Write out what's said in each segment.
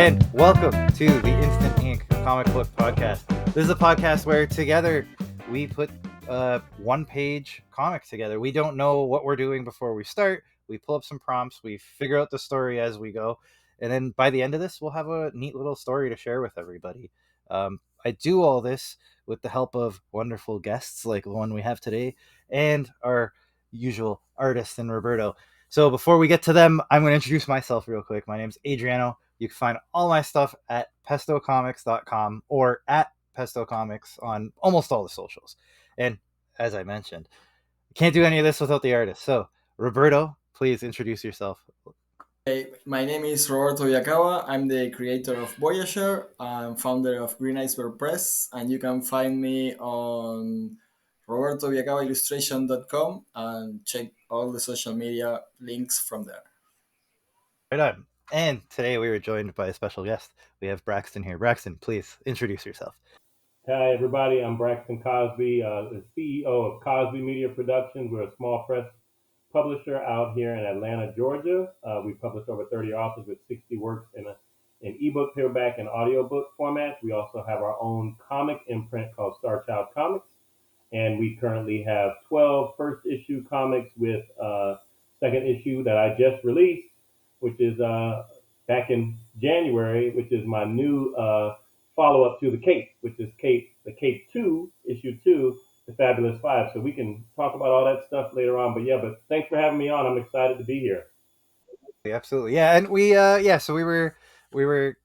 and welcome to the Instant Ink Comic Book Podcast. This is a podcast where together we put a one-page comic together. We don't know what we're doing before we start. We pull up some prompts, we figure out the story as we go, and then by the end of this, we'll have a neat little story to share with everybody. I do all this with the help of wonderful guests like the one we have today and our usual artist in Roberto. So before we get to them, I'm going to introduce myself real quick. My name's Adriano. You can find all my stuff at pestocomics.com or at pestocomics on almost all the socials. And as I mentioned, can't do any of this without the artist. So Roberto, please introduce yourself. Hey, my name is Roberto Villacaba. I'm the creator of Voyager. I'm founder of Green Iceberg Press, and you can find me on robertovillacabaillustration.com and check all the social media links from there. Right on. And today we were joined by a special guest. We have Braxton here. Braxton, please introduce yourself. Hi, everybody. I'm Braxton Cosby, the CEO of Cosby Media Productions. We're a small press publisher out here in Atlanta, Georgia. We publish over 30 authors with 60 works in ebook, paperback, and audiobook formats. We also have our own comic imprint called Star Child Comics. And we currently have 12 first issue comics with second issue that I just released, which is back in January, which is my new follow up to the Cape, which is the Cape 2, issue 2, the Fabulous Five. So we can talk about all that stuff later on. But thanks for having me on. I'm excited to be here. Absolutely. Yeah, and so we were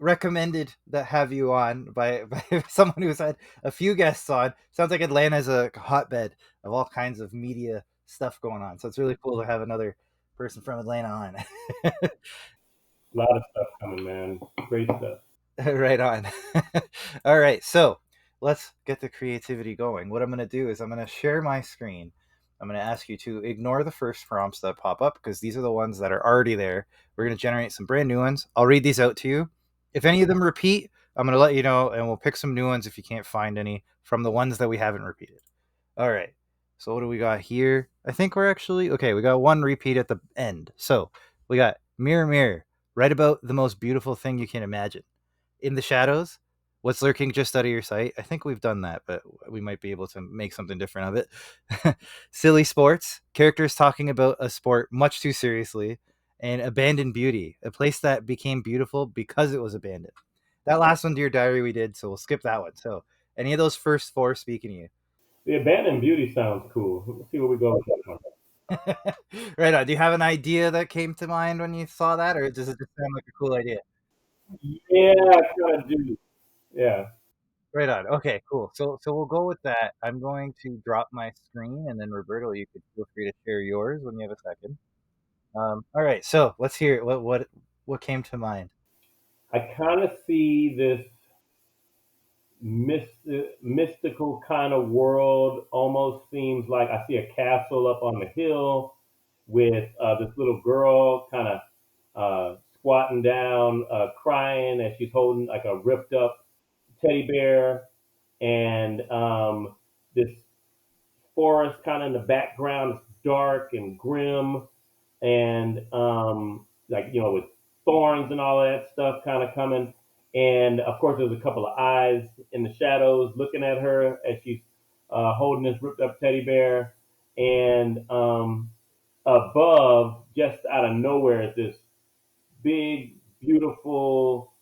recommended to have you on by someone who's had a few guests on. Sounds like Atlanta's a hotbed of all kinds of media stuff going on. So it's really cool to have another person from Atlanta on. A lot of stuff coming, man. Great stuff. Right on. All right, so let's get the creativity going. What I'm going to do is I'm going to share my screen. I'm going to ask you to ignore the first prompts that pop up because these are the ones that are already there. We're going to generate some brand new ones. I'll read these out to you. If any of them repeat, I'm going to let you know, and we'll pick some new ones if you can't find any from the ones that we haven't repeated. All right, so what do we got here? I think we're actually, okay, we got one repeat at the end. So we got Mirror, Mirror, write about the most beautiful thing you can imagine. In the shadows, what's lurking just out of your sight. I think we've done that, but we might be able to make something different of it. Silly sports, characters talking about a sport much too seriously. And abandoned beauty, a place that became beautiful because it was abandoned. That last one, Dear Diary, we did, so we'll skip that one. So any of those first four speaking to you? The Abandoned Beauty sounds cool. Let's see where we go with that one. Right on. Do you have an idea that came to mind when you saw that, or does it just sound like a cool idea? Yeah, I kind of do. Yeah. Right on. Okay, cool. So we'll go with that. I'm going to drop my screen, and then Roberto, you could feel free to share yours when you have a second. All right. So let's hear it. What came to mind? I kind of see this mystical kind of world. Almost seems like I see a castle up on the hill with this little girl kind of squatting down, crying as she's holding like a ripped up teddy bear, and this forest kind of in the background. It's dark and grim, and with thorns and all that stuff kind of coming. And of course, there's a couple of eyes in the shadows looking at her as she's holding this ripped up teddy bear. And above, just out of nowhere, is this big, beautiful,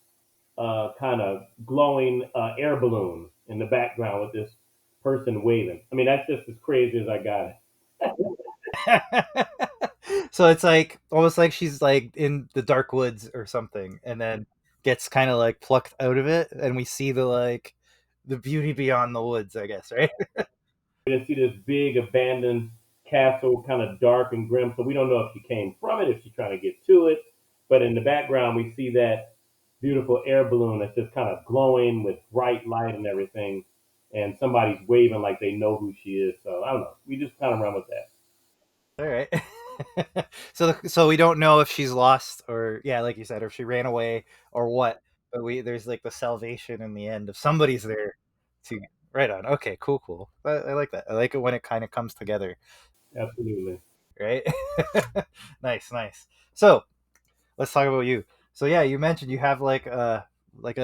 kind of glowing air balloon in the background with this person waving. I mean, that's just as crazy as I got it. So it's like almost like she's like in the dark woods or something, and then gets kind of like plucked out of it, and we see the beauty beyond the woods, I guess, right? We just see this big abandoned castle, kind of dark and grim. So we don't know if she came from it, if she's trying to get to it. But in the background, we see that beautiful air balloon that's just kind of glowing with bright light and everything. And somebody's waving like they know who she is. So I don't know. We just kind of run with that. All right. So we don't know if she's lost or yeah, like you said, or if she ran away or what. But there's like the salvation in the end of somebody's there to right on. Okay, cool. I like that. I like it when it kind of comes together, Absolutely. right? Nice. So let's talk about you. So yeah, you mentioned you have like a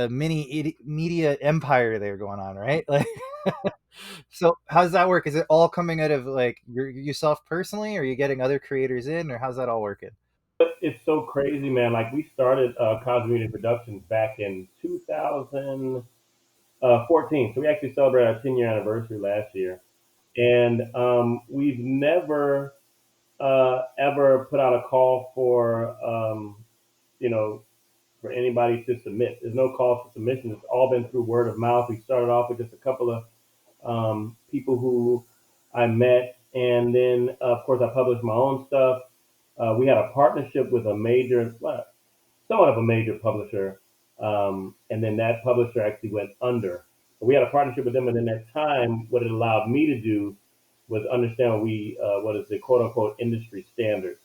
mini media empire there going on, right? Like, so how does that work? Is it all coming out of like yourself personally, or are you getting other creators in, or how's that all working? It's so crazy, man. Like we started Cosby Media Productions back in 2014, so we actually celebrated our 10-year anniversary last year, and we've never ever put out a call for you know for anybody to submit. There's no call for submission. It's all been through word of mouth. We started off with just a couple of people who I met, and then of course I published my own stuff. We had a partnership with a major, well, somewhat of a major publisher, and then that publisher actually went under. We had a partnership with them, and in that time, what it allowed me to do was understand what is the quote unquote industry standard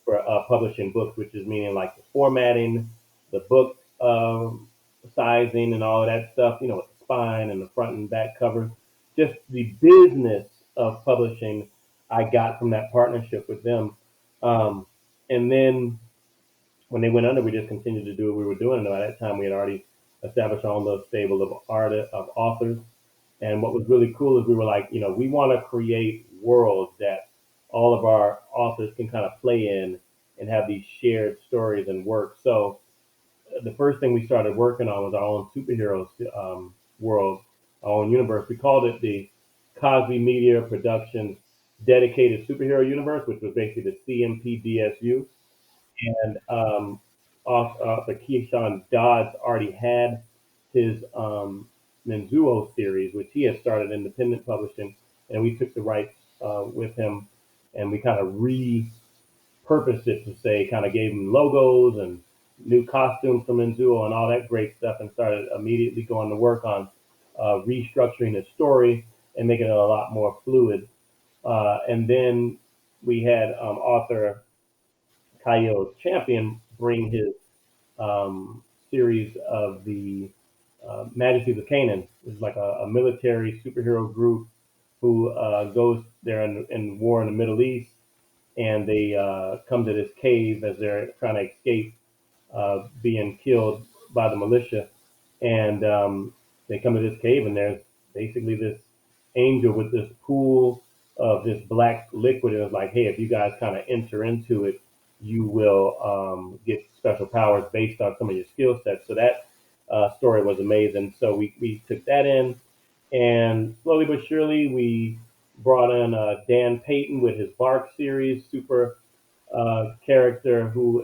for publishing books, which is meaning like the formatting, the book sizing, and all of that stuff. You know, with the spine and the front and back covers. Just the business of publishing, I got from that partnership with them. And then when they went under, we just continued to do what we were doing. And by that time, we had already established our own little stable of of authors. And what was really cool is we were like, we want to create worlds that all of our authors can kind of play in and have these shared stories and work. So the first thing we started working on was our own superheroes world, our own universe. We called it the Cosby Media Productions Dedicated Superhero Universe, which was basically the CMPDSU. And the Keyshawn Dodds already had his Menzuo series, which he had started independent publishing, and we took the rights with him, and we kind of repurposed it to say, kind of gave him logos and new costumes from Menzuo and all that great stuff, and started immediately going to work on restructuring the story and making it a lot more fluid. And then we had author Kyle Champion bring his series of the Majesties of Canaan. It's like a military superhero group who goes there in war in the Middle East, and they come to this cave as they're trying to escape being killed by the militia. And they come to this cave, and there's basically this angel with this pool of this black liquid. And it's like, hey, if you guys kind of enter into it, you will get special powers based on some of your skill sets. So that story was amazing. So we took that in, and slowly but surely, we brought in Dan Payton with his Bark series, super character who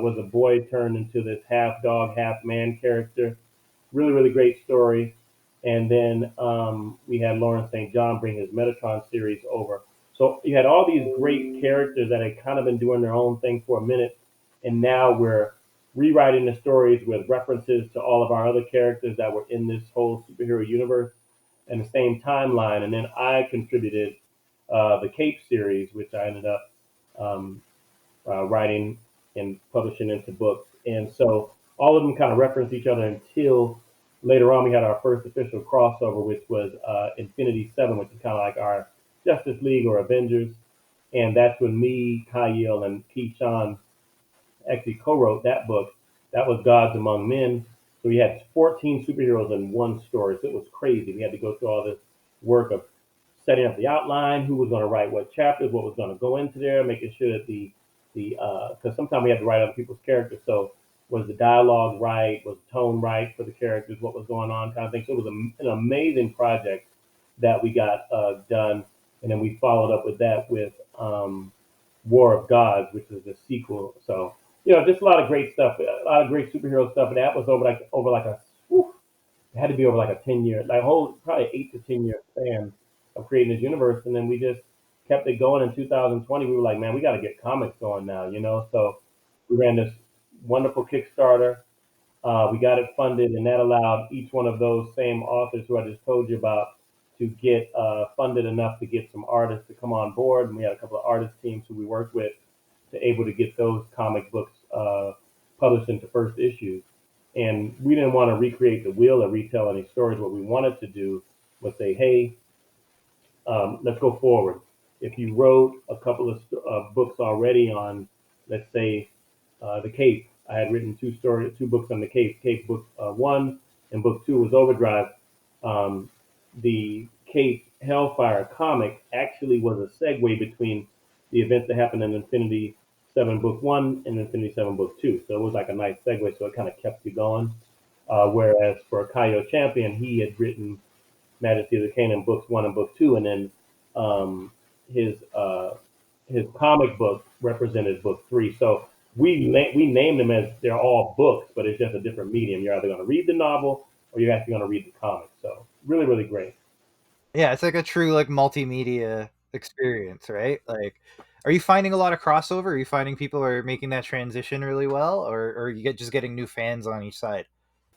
was a boy turned into this half dog, half man character. Really, really great story. And then we had Lawrence St. John bring his Metatron series over. So you had all these great characters that had kind of been doing their own thing for a minute, and now we're rewriting the stories with references to all of our other characters that were in this whole superhero universe and the same timeline. And then I contributed the Cape series, which I ended up um, writing and publishing into books. And so all of them kind of reference each other until later on we had our first official crossover, which was Infinity 7, which is kind of like our Justice League or Avengers. And that's when me, Kyle, and Keyshawn actually co-wrote that book. That was Gods Among Men. So we had 14 superheroes in one story. So it was crazy. We had to go through all this work of setting up the outline, who was going to write what chapters, what was going to go into there, making sure that the because sometimes we had to write other people's characters. So was the dialogue right? Was the tone right for the characters? What was going on? Kind of thing. So it was an amazing project that we got done, and then we followed up with that with War of Gods, which is the sequel. So just a lot of great stuff, a lot of great superhero stuff, and that was over like a whew, it had to be over like a 10-year, like a whole probably 8 to 10 year span of creating this universe. And then we just kept it going in 2020. We were like, man, we got to get comics going now. So we ran this wonderful Kickstarter. We got it funded, and that allowed each one of those same authors who I just told you about to get funded enough to get some artists to come on board. And we had a couple of artist teams who we worked with to able to get those comic books published into first issues. And we didn't want to recreate the wheel or retell any stories. What we wanted to do was say, hey, let's go forward. If you wrote a couple of books already on, let's say, the Cape, I had written two books on the case. Case book one and book two was Overdrive. Um, the Case Hellfire comic actually was a segue between the events that happened in Infinity Seven Book One and Infinity Seven Book Two. So it was like a nice segue. So it kind of kept you going. Whereas for Kaio Champion, he had written Majesty of the Canaan books one and book two, and then um, his his comic book represented book three. So we named them as they're all books, but it's just a different medium. You're either going to read the novel or you're actually going to read the comic. So really, really great. Yeah, it's like a true like multimedia experience, right? Like, are you finding a lot of crossover? Are you finding people are making that transition really well, or you get just getting new fans on each side?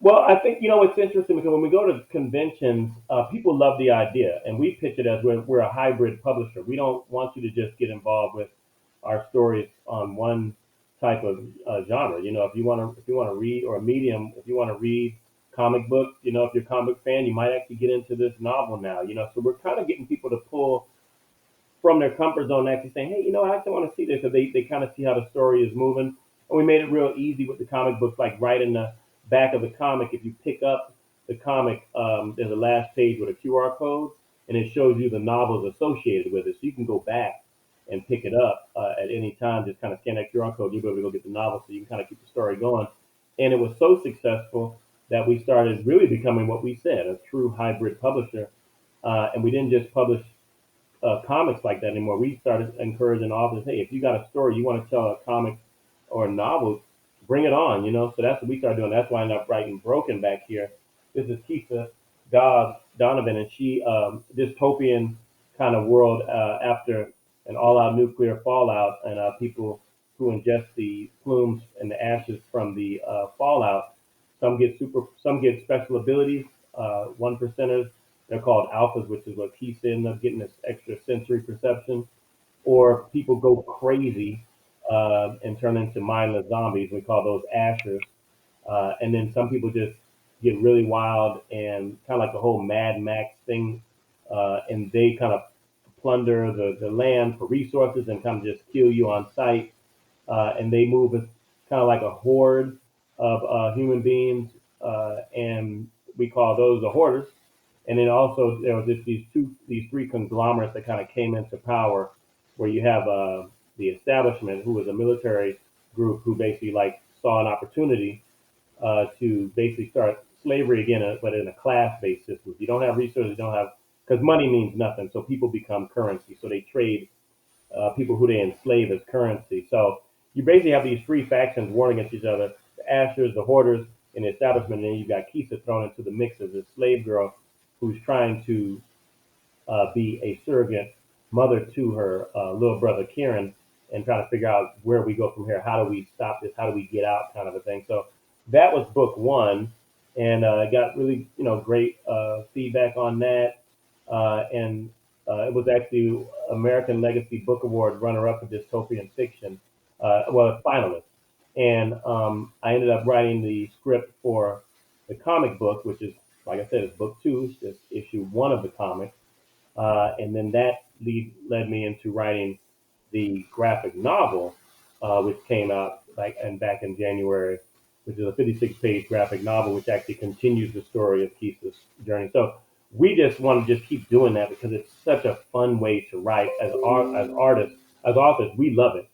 Well, I think it's interesting because when we go to conventions, people love the idea, and we pitch it as we're a hybrid publisher. We don't want you to just get involved with our stories on one type of genre. If you want to read or a medium, if you want to read comic books, if you're a comic fan, you might actually get into this novel now. So we're kind of getting people to pull from their comfort zone, actually saying, hey, I actually want to see this, because they kind of see how the story is moving. And we made it real easy with the comic books, like right in the back of the comic. If you pick up the comic, there's a last page with a QR code, and it shows you the novels associated with it. So you can go back and pick it up at any time. Just kind of scan that QR code, you'll be able to go get the novel, so you can kind of keep the story going. And it was so successful that we started really becoming what we said, a true hybrid publisher. And we didn't just publish comics like that anymore. We started encouraging authors, hey, if you got a story you want to tell a comic or a novel, bring it on. So that's what we started doing. That's why I ended up writing Broken back here. This is Keitha Donovan, and she dystopian kind of world after an all-out nuclear fallout, and people who ingest the plumes and the ashes from the fallout. Some get special abilities. One percenters, they're called alphas, which is what keeps in of getting this extra sensory perception. Or people go crazy and turn into mindless zombies. We call those ashers. And then some people just get really wild and kind of like the whole Mad Max thing. And they kind of plunder the land for resources and kind of just kill you on sight. And they move as kind of like a horde of human beings. And we call those the hoarders. And then also there was just these three conglomerates that kind of came into power, where you have the establishment, who was a military group who basically like saw an opportunity to basically start slavery again, but in a class-based system. If you don't have resources, you don't have, because money means nothing, so people become currency. So they trade people who they enslave as currency. So you basically have these three factions warring against each other: the Ashers, the Hoarders, and the establishment. And then you've got Kisa thrown into the mix as a slave girl who's trying to be a surrogate mother to her little brother Kieran, and trying to figure out where we go from here. How do we stop this? How do we get out? Kind of a thing. So that was book one, and I got really great feedback on that, and it was actually American Legacy Book Award runner up for dystopian fiction, well, a finalist. And I ended up writing the script for the comic book, which is, like I said, it's book two, it's just issue one of the comic. And then that led me into writing the graphic novel, which came out back in January, which is a 56-page graphic novel, which actually continues the story of Keith's journey. So we just want to just keep doing that because it's such a fun way to write as artists, as authors. We love it.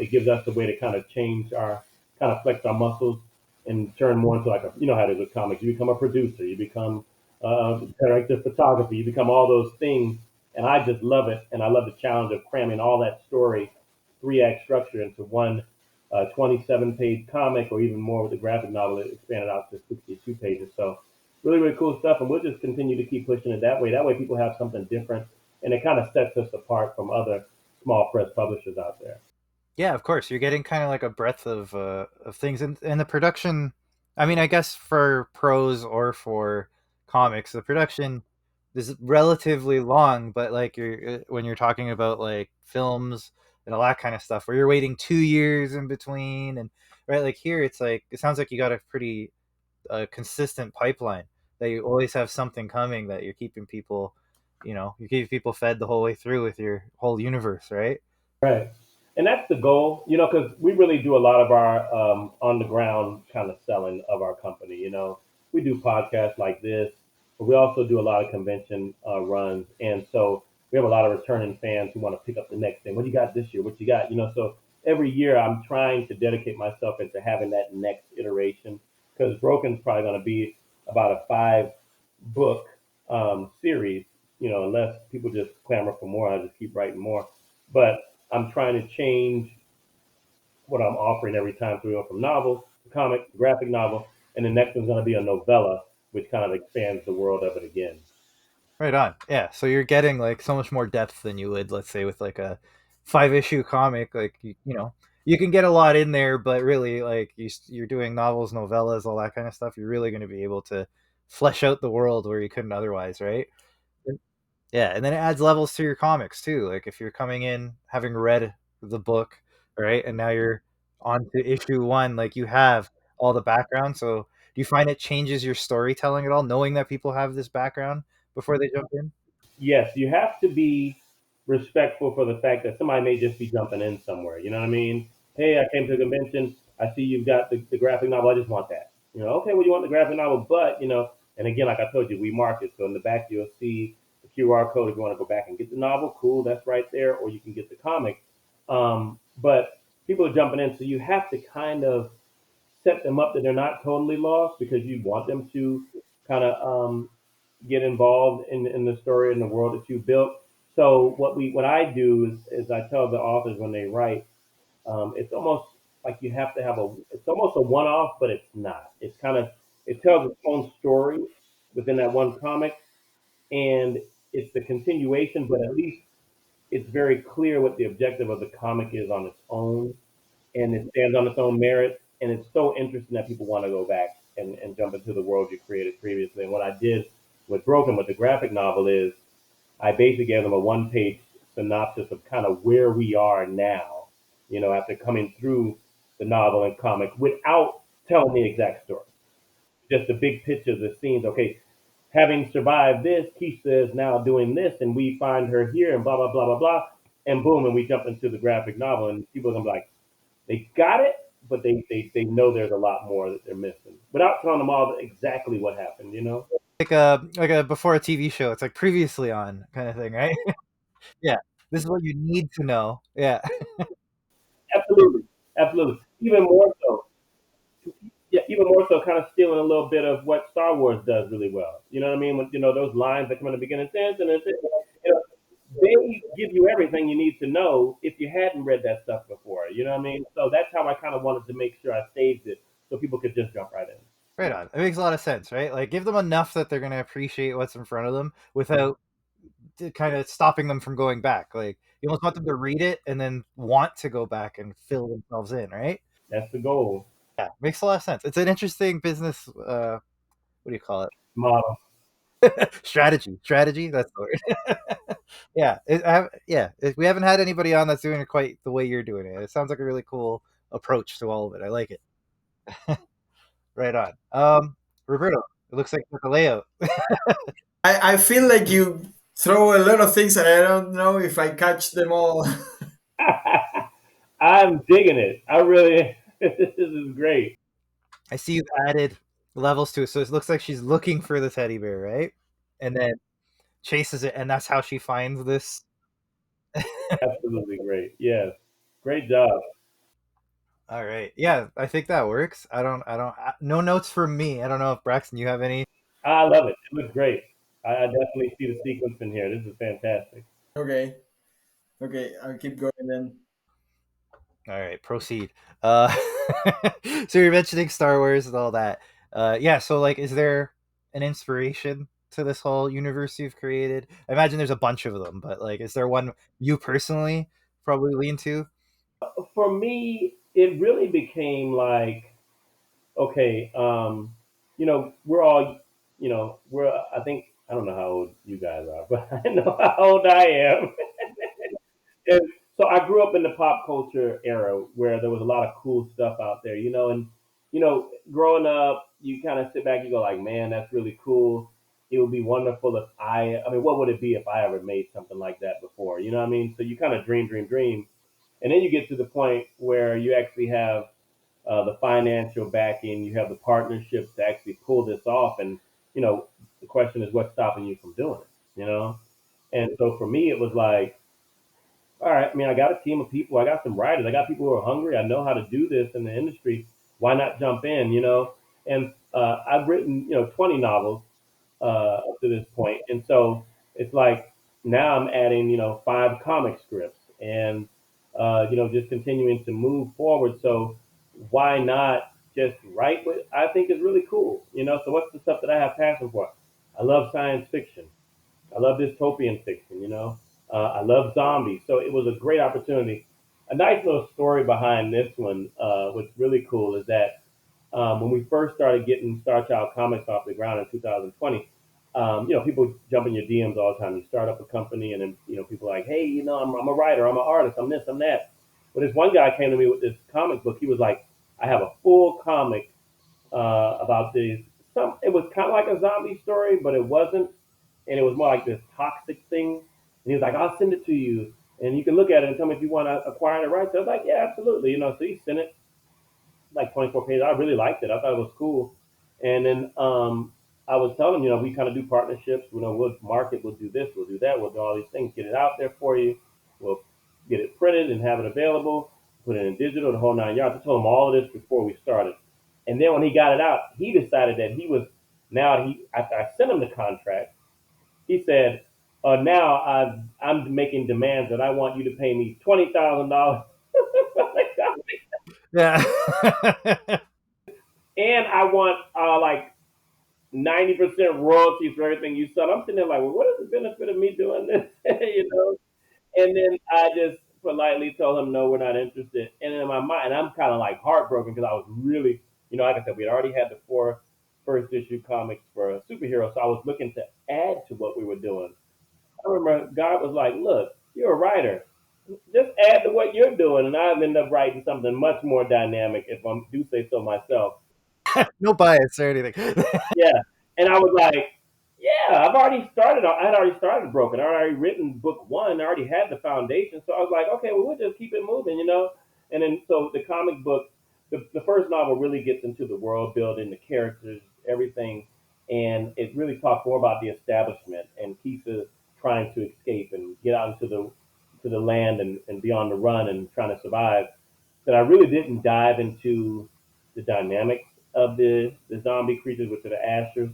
It gives us a way to kind of change our, kind of flex our muscles and turn more into like how it is with comics. You become a producer, you become director of photography, you become all those things. And I just love it. And I love the challenge of cramming all that story, three-act structure into one 27-page comic, or even more with the graphic novel. It expanded out to 62 pages. So really, really cool stuff. And we'll just continue to keep pushing it that way. That way people have something different. And it kind of sets us apart from other small press publishers out there. Yeah, of course. You're getting kind of like a breadth of things, and the production. I mean, I guess for prose or for comics, the production is relatively long. But like when you're talking about like films and all that kind of stuff, where you're waiting 2 years in between, and right, like here, it's like it sounds like you got a pretty consistent pipeline that you always have something coming that you're keeping people, you're keeping people fed the whole way through with your whole universe, right? Right. and that's the goal, because we really do a lot of our on the ground kind of selling of our company. We do podcasts like this, but we also do a lot of convention runs, and so we have a lot of returning fans who want to pick up the next thing. What do you got this year? What you got? So every year I'm trying to dedicate myself into having that next iteration, because Broken's probably going to be about a 5 book series. Unless people just clamor for more, I just keep writing more. But I'm trying to change what I'm offering every time. So we go from novel to comic to graphic novel, and the next one's going to be a novella, which kind of expands the world of it again. Right on. Yeah. So you're getting like so much more depth than you would, let's say, with like a 5 issue comic. Like you can get a lot in there, but really, like you're doing novels, novellas, all that kind of stuff. You're really going to be able to flesh out the world where you couldn't otherwise, right? Yeah, and then it adds levels to your comics too. Like if you're coming in having read the book, right, and now you're on to issue one, like you have all the background. So do you find it changes your storytelling at all, knowing that people have this background before they jump in? Yes, you have to be respectful for the fact that somebody may just be jumping in somewhere. You know what I mean? Hey, I came to a convention. I see you've got the graphic novel. I just want that. Okay, well, you want the graphic novel, but, and again, like I told you, we mark it. So in the back, you'll see the QR code if you want to go back and get the novel. Cool, that's right there. Or you can get the comic. But people are jumping in. So you have to kind of set them up that they're not totally lost, because you want them to kind of get involved in the story and the world that you built. So what I do is I tell the authors when they write, it's almost like you have to have it's almost a one off, but it's not. It's kind of, it tells its own story within that one comic, and it's the continuation, but at least it's very clear what the objective of the comic is on its own, and it stands on its own merit. And it's so interesting that people want to go back and jump into the world you created previously. And what I did with Broken, with the graphic novel, is I basically gave them a one-page synopsis of kind of where we are now, after coming through the novel and comic without telling the exact story. Just the big picture of the scenes. Okay, having survived this, Keisha is now doing this, and we find her here, and blah, blah, blah, blah, blah. And boom, and we jump into the graphic novel, and people are going to be like, they got it, but they know there's a lot more that they're missing without telling them all exactly what happened. Like a before a TV show. It's like previously on kind of thing, right? Yeah. This is what you need to know. Yeah. Absolutely, absolutely. Even more so, yeah, even more so, kind of stealing a little bit of what Star Wars does really well. You know what I mean? When, those lines that come in the beginning, they give you everything you need to know if you hadn't read that stuff before. You know what I mean? So that's how I kind of wanted to make sure I saved it so people could just jump right in. Right on. It makes a lot of sense, right? Like give them enough that they're going to appreciate what's in front of them without kind of stopping them from going back. Like you almost want them to read it and then want to go back and fill themselves in, right? That's the goal. Yeah, makes a lot of sense. It's an interesting business. What do you call it? Model. Strategy. That's the word. Yeah, we haven't had anybody on that's doing it quite the way you're doing it. It sounds like a really cool approach to all of it. I like it. Right on. Roberto, it looks like the layout. I feel like you throw a lot of things and I don't know if I catch them all. I'm digging it. I really, this is great. I see you've added levels to it, so it looks like she's looking for the teddy bear, right? And then chases it, and that's how she finds this. Absolutely great. Yes. Great job. All right, yeah, I think that works. No notes from me. I don't know if Braxton, you have any. I love it. It looks great. I definitely see the sequence in here. This is fantastic. Okay, okay, I'll keep going then. All right, proceed. So you're mentioning Star Wars and all that. Yeah, so like, is there an inspiration to this whole universe you've created? I imagine there's a bunch of them, but like, is there one you personally probably lean to? For me, it really became like, okay, we're all, I think, I don't know how old you guys are, but I know how old I am. And so I grew up in the pop culture era where there was a lot of cool stuff out there, and growing up, you kind of sit back, you go like, man, that's really cool. It would be wonderful if I mean, what would it be if I ever made something like that before? You know what I mean? So you kind of dream, dream, dream. And then you get to the point where you actually have the financial backing, you have the partnerships to actually pull this off. And, the question is what's stopping you from doing it, And so for me, it was like, all right, I mean, I got a team of people, I got some writers, I got people who are hungry, I know how to do this in the industry. Why not jump in? And I've written, 20 novels up to this point. And so it's like now I'm adding, 5 comic scripts and, just continuing to move forward. So why not just write what I think is really cool? So what's the stuff that I have passion for? I love science fiction. I love dystopian fiction. I love zombies. So it was a great opportunity. A nice little story behind this one, what's really cool is that when we first started getting Star Child comics off the ground in 2020, people jump in your DMs all the time. You start up a company, and then people are like, hey, I'm a writer, I'm an artist, I'm this, I'm that. But this one guy came to me with this comic book. He was like, I have a full comic about these. It was kind of like a zombie story, but it wasn't, and it was more like this toxic thing. And he was like, I'll send it to you, and you can look at it and tell me if you want to acquire the rights. So I was like, yeah, absolutely. So he sent it like 24 pages. I really liked it. I thought it was cool. And then I was telling him, we kind of do partnerships. We'll market, we'll do this, we'll do that, we'll do all these things, get it out there for you. We'll get it printed and have it available, put it in digital, the whole 9 yards. I told him all of this before we started. And then when he got it out, he decided that he was after I sent him the contract, he said, I'm making demands that I want you to pay me $20,000 Yeah. and I want like 90% royalties for everything you sell. I'm sitting there like, well, what is the benefit of me doing this? And then I just politely told him, no, we're not interested. And in my mind, I'm kind of like heartbroken because I was really, like I said, we had already had the 4 first issue comics for a superhero. So I was looking to add to what we were doing. I remember God was like, look, you're a writer. Just add to what you're doing. And I've ended up writing something much more dynamic, if I do say so myself. No bias or anything. Yeah. And I was like, yeah, I've already started. I had already started Broken. I had already written book 1. I already had the foundation. So I was like, okay, well, we'll just keep it moving. And then so the comic book, the first novel really gets into the world building, the characters, everything. And it really talks more about the establishment and Keisha trying to escape and get out into the land and be on the run and trying to survive. That I really didn't dive into the dynamics of the zombie creatures, which are the Ashers.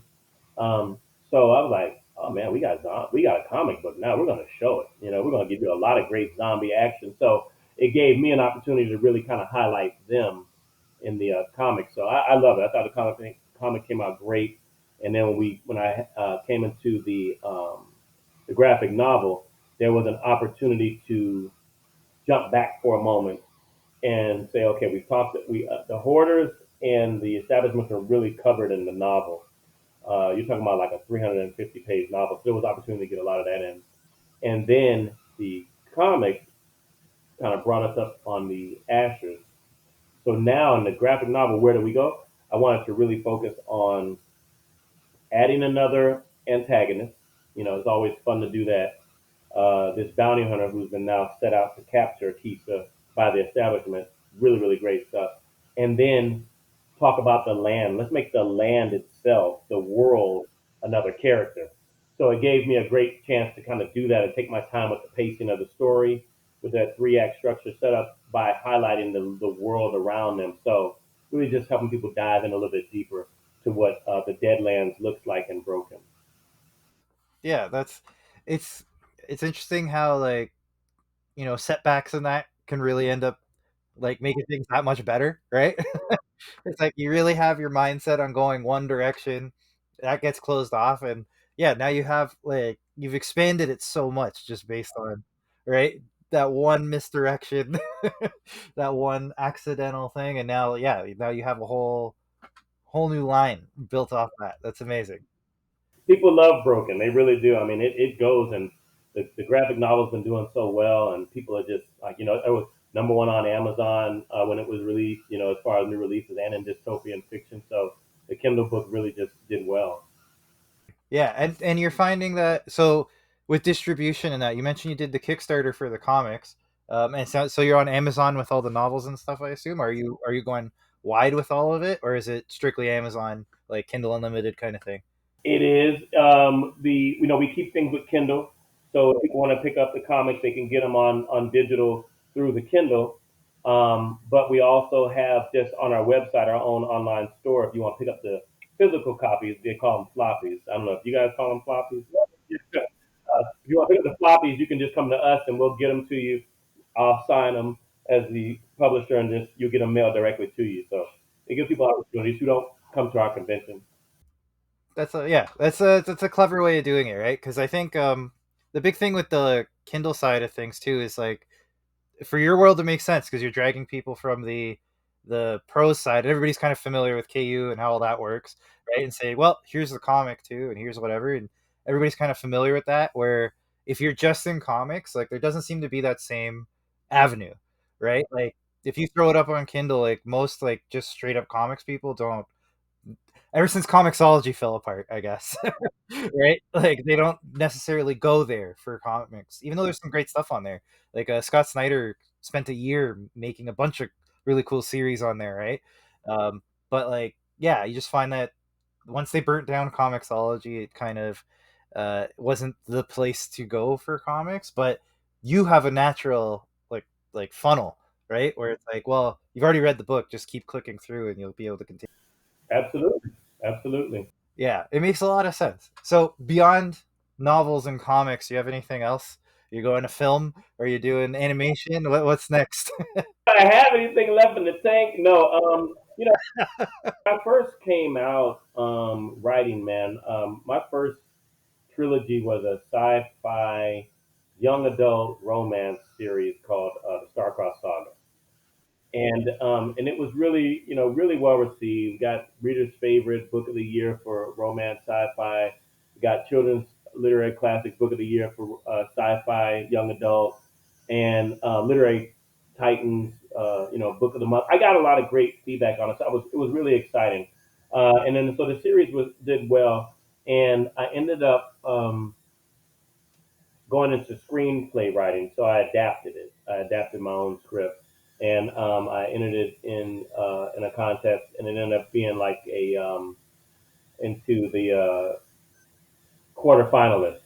So I was like, oh man, we got a comic book now. We're gonna show it. We're gonna give you a lot of great zombie action. So it gave me an opportunity to really kind of highlight them in the comic. So I love it. I thought the comic came out great. And then when I came into the graphic novel, there was an opportunity to jump back for a moment and say, okay, we've talked. The hoarders and the establishments are really covered in the novel. You're talking about like a 350-page novel, so there was opportunity to get a lot of that in. And then the comic kind of brought us up on the Ashers. So now in the graphic novel, where do we go? I wanted to really focus on adding another antagonist. It's always fun to do that. This bounty hunter who's been now set out to capture Kisa by the establishment. Really, really great stuff. And then talk about the land. Let's make the land itself, the world, another character. So it gave me a great chance to kind of do that and take my time with the pacing of the story with that 3 act structure set up by highlighting the world around them. So really just helping people dive in a little bit deeper to what the Deadlands looks like in Broken. Yeah, it's it's interesting how like setbacks in that can really end up like making things that much better, right? It's like you really have your mindset on going one direction, that gets closed off, and yeah, now you have like you've expanded it so much just based on right that one misdirection, that one accidental thing, and now yeah, now you have a whole new line built off that. That's amazing. People love Broken. They really do. I mean, it goes and the graphic novel's been doing so well, and people are just like, it was number 1 on Amazon when it was released. As far as new releases and in dystopian fiction. So the Kindle book really just did well. Yeah, and you're finding that so with distribution and that you mentioned you did the Kickstarter for the comics. And so you're on Amazon with all the novels and stuff, I assume. Are you going wide with all of it, or is it strictly Amazon, like Kindle Unlimited kind of thing? It is the we keep things with Kindle, so if people want to pick up the comics, they can get them on digital through the Kindle. But we also have just on our website our own online store. If you want to pick up the physical copies, they call them floppies. I don't know if you guys call them floppies. If you want to pick up the floppies, you can just come to us and we'll get them to you. I'll sign them as the publisher, and just you get them mailed directly to you. So it gives people opportunities who don't come to our convention. That's a clever way of doing it, right? Because I think the big thing with the Kindle side of things too is like for your world it makes sense because you're dragging people from the pros side. Everybody's kind of familiar with KU and how all that works, right? And say, well, here's the comic too, and here's whatever, and everybody's kind of familiar with that. Where if you're just in comics, like there doesn't seem to be that same avenue, right? Like if you throw it up on Kindle, like most like just straight up comics people don't. Ever since Comixology fell apart, I guess, right? Like they don't necessarily go there for comics, even though there's some great stuff on there. Like Scott Snyder spent a year making a bunch of really cool series on there, right? But like, yeah, you just find that once they burnt down Comixology, it kind of wasn't the place to go for comics. But you have a natural like funnel, right? Where it's like, well, you've already read the book, just keep clicking through, and you'll be able to continue. Absolutely, absolutely. Yeah, it makes a lot of sense. So beyond novels and comics, do you have anything else? You going to film? Are you doing animation? What's next? I have anything left in the tank? No. When I first came out writing, man, my first trilogy was a sci-fi young adult romance series called the Star-Crossed Saga, and it was really really well received. Got readers' favorite book of the year for romance sci-fi. Got children's literary classic book of the year for sci-fi young adult, and literary titans book of the month. I got a lot of great feedback on it. So it was really exciting. And then so the series was did well, and I ended up going into screenplay writing. So I adapted it. I adapted my own script, and I entered it in a contest, and it ended up being like a into the quarterfinalist,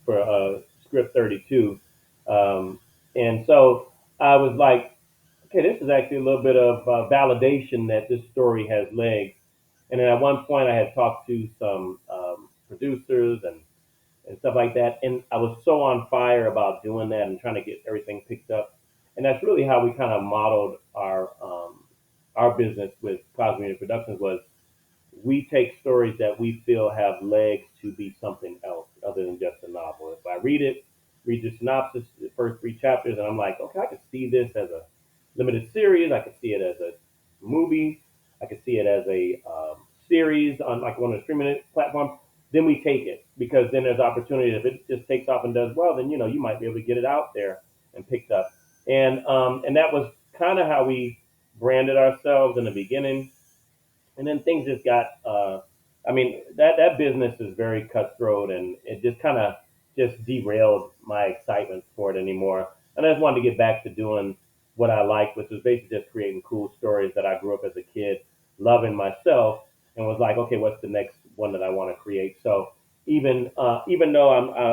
for script 32. Um, and so I was like, okay, this is actually a little bit of validation that this story has legs. And then at one point, I had talked to some producers and stuff like that. And I was so on fire about doing that and trying to get everything picked up. And that's really how we kind of modeled our business with Cosby Media Productions was we take stories that we feel have legs to be something else other than just a novel. If I read the synopsis, the first three chapters, and I'm like, okay, I could see this as a limited series. I could see it as a movie. I could see it as a series on like one of the streaming platforms. Then we take it because then there's opportunity. If it just takes off and does well, then you might be able to get it out there and picked up. And that was kind of how we branded ourselves in the beginning, and then things just got I mean that business is very cutthroat, and it just kind of just derailed my excitement for it anymore. And I just wanted to get back to doing what I like, which was basically just creating cool stories that I grew up as a kid loving myself, and was like, okay, what's the next one that I want to create? So even though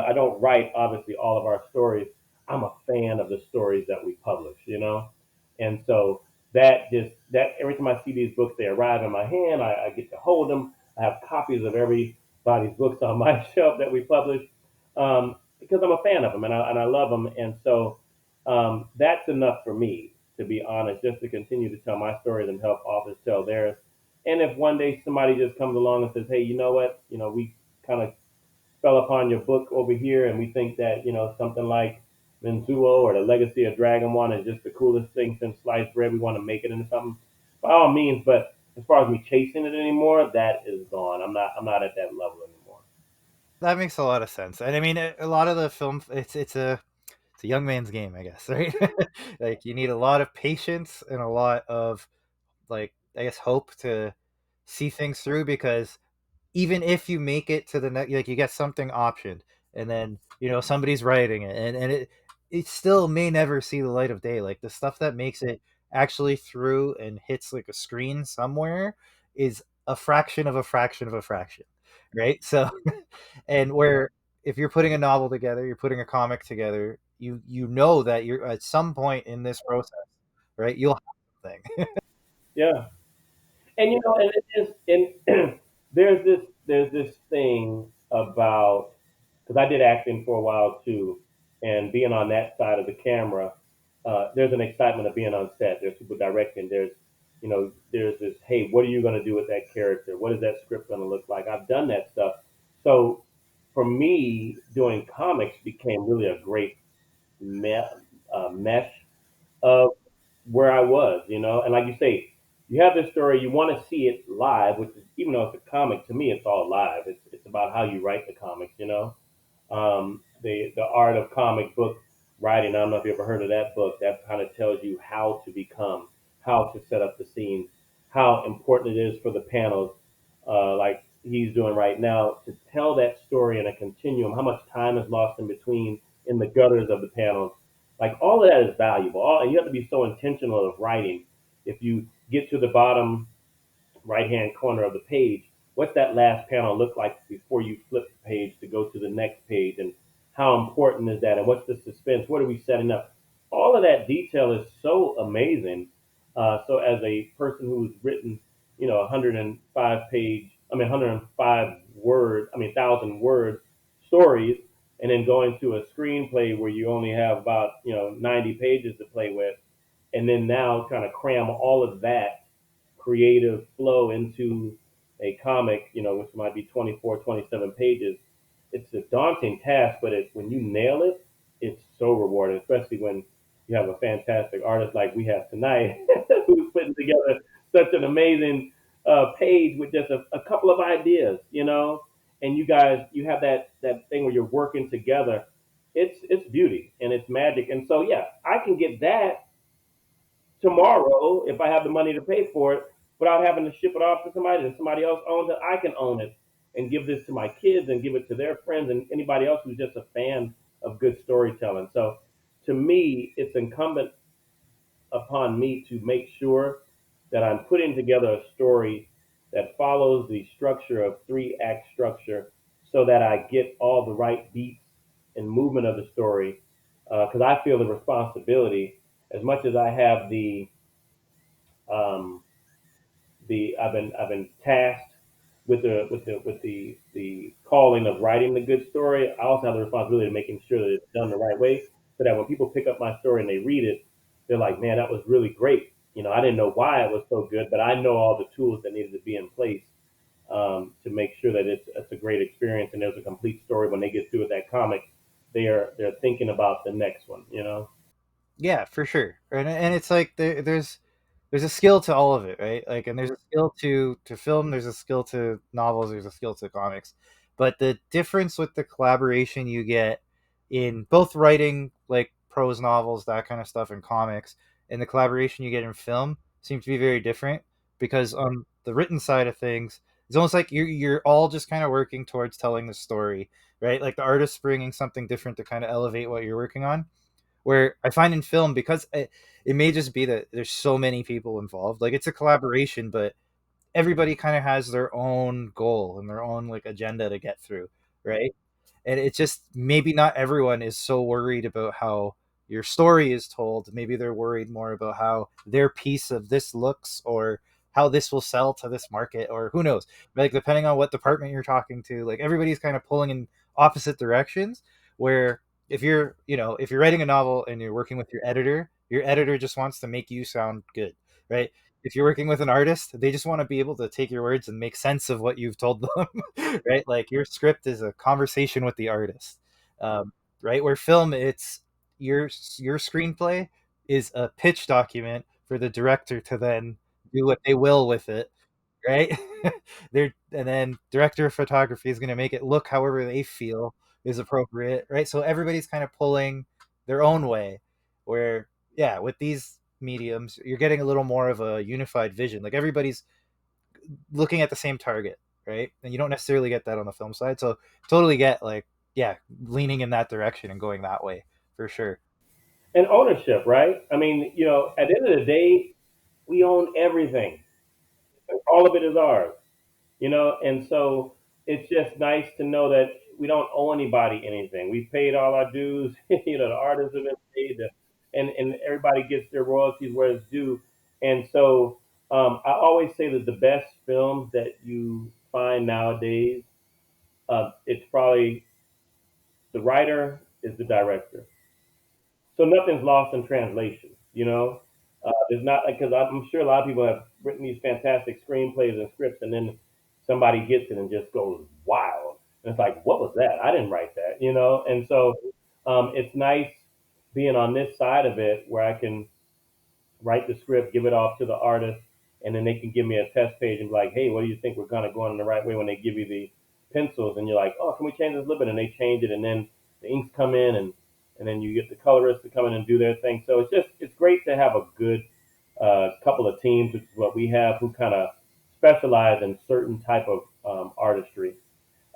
I don't write obviously all of our stories, I'm a fan of the stories that we publish, and so that every time I see these books, they arrive in my hand. I get to hold them. I have copies of everybody's books on my shelf that we publish because I'm a fan of them and I love them. And so that's enough for me, to be honest, just to continue to tell my stories and help authors tell theirs. And if one day somebody just comes along and says, "Hey, you know what? We kind of fell upon your book over here, and we think that something like Menzuo or the Legacy of Dragon One is just the coolest thing since sliced bread. We want to make it into something." By all means, but as far as me chasing it anymore, that is gone. I'm not at that level anymore. That makes a lot of sense. And I mean, a lot of the film, it's a young man's game, I guess, right? Like you need a lot of patience and a lot of like I guess hope to see things through because even if you make it to the next, like you get something optioned, and then somebody's writing it, and it still may never see the light of day. Like the stuff that makes it actually through and hits like a screen somewhere is a fraction of a fraction of a fraction, right? So, and where if you're putting a novel together, you're putting a comic together, you know that you're at some point in this process, right? You'll have something. Yeah. And and it is, and there's this thing about, because I did acting for a while too, and being on that side of the camera, there's an excitement of being on set. There's people directing. There's this, hey, what are you going to do with that character? What is that script going to look like? I've done that stuff. So for me, doing comics became really a great me- mesh of where I was, and like you say, you have this story, you want to see it live, which is, even though it's a comic, to me, it's all live. It's about how you write the comics. The art of comic book writing. I don't know if you ever heard of that book. That kind of tells you how to become, how to set up the scenes, how important it is for the panels, like he's doing right now, to tell that story in a continuum. How much time is lost in between in the gutters of the panels. Like all of that is valuable. And you have to be so intentional of writing. If you get to the bottom right hand corner of the page, what's that last panel look like before you flip the page to go to the next page? And how important is that? And what's the suspense? What are we setting up? All of that detail is so amazing. So as a person who's written, 105 word, 1,000 word stories, and then going to a screenplay where you only have about, 90 pages to play with, and then now trying to cram all of that creative flow into a comic, which might be 24, 27 pages. It's a daunting task, but when you nail it, it's so rewarding, especially when you have a fantastic artist like we have tonight who's putting together such an amazing page with just a couple of ideas, and you have that thing where you're working together. It's beauty and it's magic. And so, yeah, I can get that tomorrow if I have the money to pay for it without having to ship it off to somebody, and somebody else owns it. I can own it and give this to my kids and give it to their friends and anybody else who's just a fan of good storytelling. So to me, it's incumbent upon me to make sure that I'm putting together a story that follows the structure of three-act structure, so that I get all the right beats and movement of the story. Because I feel the responsibility, as much as I have um, I've been tasked with the calling of writing the good story. I also have the responsibility of making sure that it's done the right way, so that when people pick up my story and they read it, they're like, "Man, that was really great." I didn't know why it was so good, but I know all the tools that needed to be in place to make sure that it's a great experience and there's a complete story when they get through with that comic. They're thinking about the next one. Yeah, for sure. And it's like there's a skill to all of it, right? Like, and there's a skill to film, there's a skill to novels, there's a skill to comics. But the difference with the collaboration you get in both writing like prose novels, that kind of stuff, and comics, and the collaboration you get in film seems to be very different, because on the written side of things, it's almost like you're all just kind of working towards telling the story, right? Like the artist's bringing something different to kind of elevate what you're working on, where I find in film, because it may just be that there's so many people involved, like it's a collaboration, but everybody kind of has their own goal and their own like agenda to get through, right? And it's just maybe not everyone is so worried about how your story is told. Maybe they're worried more about how their piece of this looks, or how this will sell to this market, or who knows, like depending on what department you're talking to, like everybody's kind of pulling in opposite directions. Where if you're writing a novel and you're working with your editor just wants to make you sound good, right? If you're working with an artist, they just want to be able to take your words and make sense of what you've told them, right? Like your script is a conversation with the artist, um, right? Where film, it's your screenplay is a pitch document for the director to then do what they will with it, right? And then director of photography is going to make it look however they feel is appropriate, right? So everybody's kind of pulling their own way. Where, yeah, with these mediums, you're getting a little more of a unified vision. Like everybody's looking at the same target, right? And you don't necessarily get that on the film side. So totally get, like, yeah, leaning in that direction and going that way for sure. and ownership, right? I mean, at the end of the day, we own everything. All of it is ours, and so it's just nice to know that we don't owe anybody anything. We've paid all our dues. The artists have been paid, and everybody gets their royalties where it's due. And so I always say that the best films that you find nowadays, it's probably the writer is the director. So nothing's lost in translation. There's not, because I'm sure a lot of people have written these fantastic screenplays and scripts, and then somebody gets it and just goes wild. And it's like, what was that? I didn't write that. And so it's nice being on this side of it where I can write the script, give it off to the artist, and then they can give me a test page and be like, hey, what do you think we're kind of going in the right way when they give you the pencils? And you're like, oh, can we change this a little bit? And they change it, and then the inks come in, and then you get the colorists to come in and do their thing. So it's great to have a good couple of teams, which is what we have, who kind of specialize in certain type of artistry.